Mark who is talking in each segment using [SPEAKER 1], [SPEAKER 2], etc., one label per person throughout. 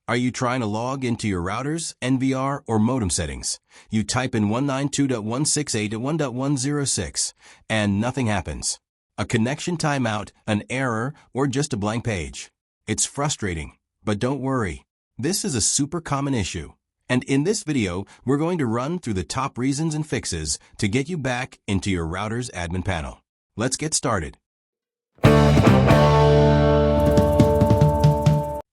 [SPEAKER 1] Are you trying to log into your router's NVR or modem settings? You type in 192.168.1.106 and nothing happens. A connection timeout, an error, or just a blank page. It's frustrating, but don't worry. This is a super common issue. And in this video, we're going to run through the top reasons and fixes to get you back into your router's admin panel. Let's get started.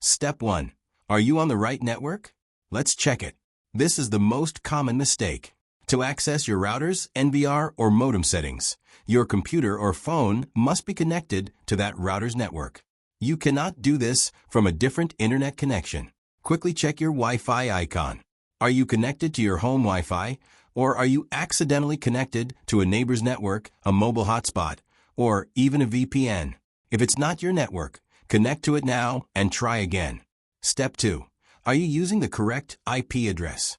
[SPEAKER 1] Step 1. Are you on the right network? Let's check it. This is the most common mistake. To access your router's NVR or modem settings, your computer or phone must be connected to that router's network. You cannot do this from a different internet connection. Quickly check your Wi-Fi icon. Are you connected to your home Wi-Fi, or are you accidentally connected to a neighbor's network, a mobile hotspot, or even a VPN? If it's not your network, connect to it now and try again. Step 2. Are you using the correct IP address?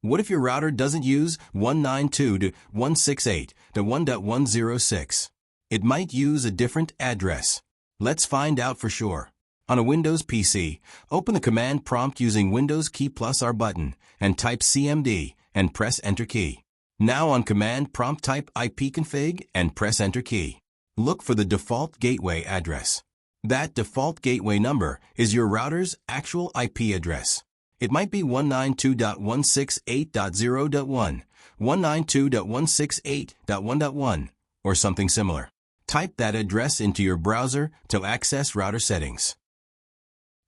[SPEAKER 1] What if your router doesn't use 192.168.1.106? It might use a different address. Let's find out for sure. On a Windows PC, open the command prompt using Windows key plus R button and type CMD and press Enter key. Now on command prompt type ipconfig and press Enter key. Look for the default gateway address. That default gateway number is your router's actual IP address. It might be 192.168.0.1, 192.168.1.1, or something similar. Type that address into your browser to access router settings.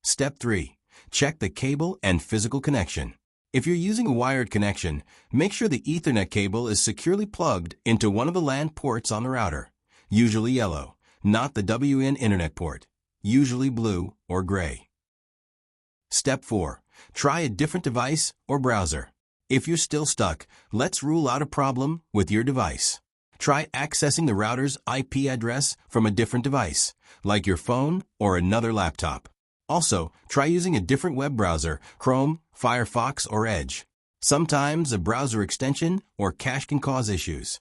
[SPEAKER 1] Step 3. Check the cable and physical connection. If you're using a wired connection, make sure the Ethernet cable is securely plugged into one of the LAN ports on the router, usually yellow, not the WIN internet port, usually blue or gray. Step 4. Try a different device or browser. If you're still stuck, let's rule out a problem with your device. Try accessing the router's IP address from a different device, like your phone or another laptop. Also, try using a different web browser, Chrome, Firefox, or Edge. Sometimes a browser extension or cache can cause issues.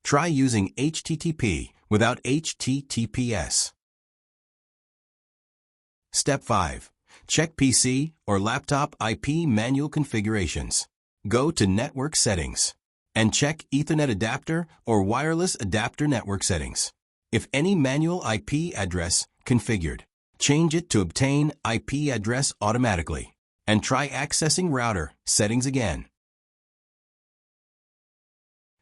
[SPEAKER 1] Try using HTTP without HTTPS. Step 5. Check PC or laptop IP manual configurations. Go to Network Settings and check Ethernet adapter or wireless adapter network settings. If any manual IP address configured, change it to obtain IP address automatically and try accessing router settings again.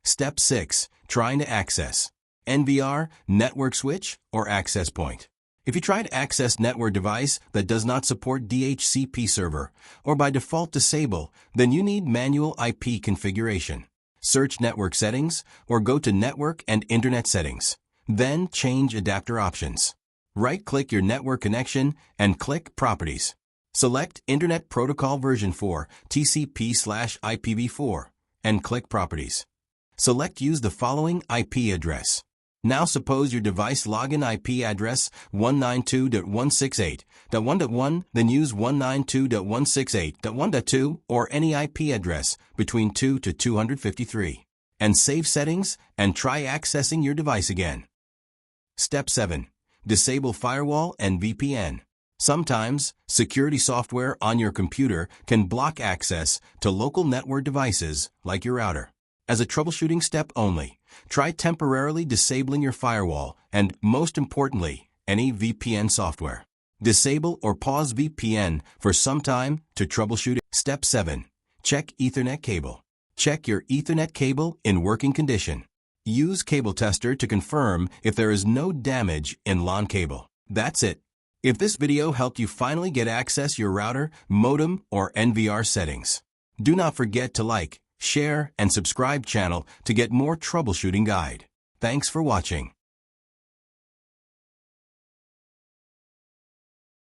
[SPEAKER 1] Step 6. Trying to access NVR, network switch, or access point. If you try to access network device that does not support DHCP server or by default disable, then you need manual IP configuration. Search network settings or go to network and internet settings. Then change adapter options. Right-click your network connection and click Properties. Select Internet Protocol version 4, TCP/IPv4, and click Properties. Select Use the following IP address. Now suppose your device login IP address 192.168.1.1, then use 192.168.1.2 or any IP address between 2 to 253. And save settings and try accessing your device again. Step 7. Disable firewall and VPN. Sometimes, security software on your computer can block access to local network devices like your router. As a troubleshooting step only, try temporarily disabling your firewall and, most importantly, any VPN software. Disable or pause VPN for some time to troubleshoot it. Step 7. Check Ethernet cable. Check your Ethernet cable in working condition. Use Cable Tester to confirm if there is no damage in LAN cable. That's it. If this video helped you finally get access your router, modem, or NVR settings, do not forget to like, share, and subscribe channel to get more troubleshooting guide. Thanks for watching.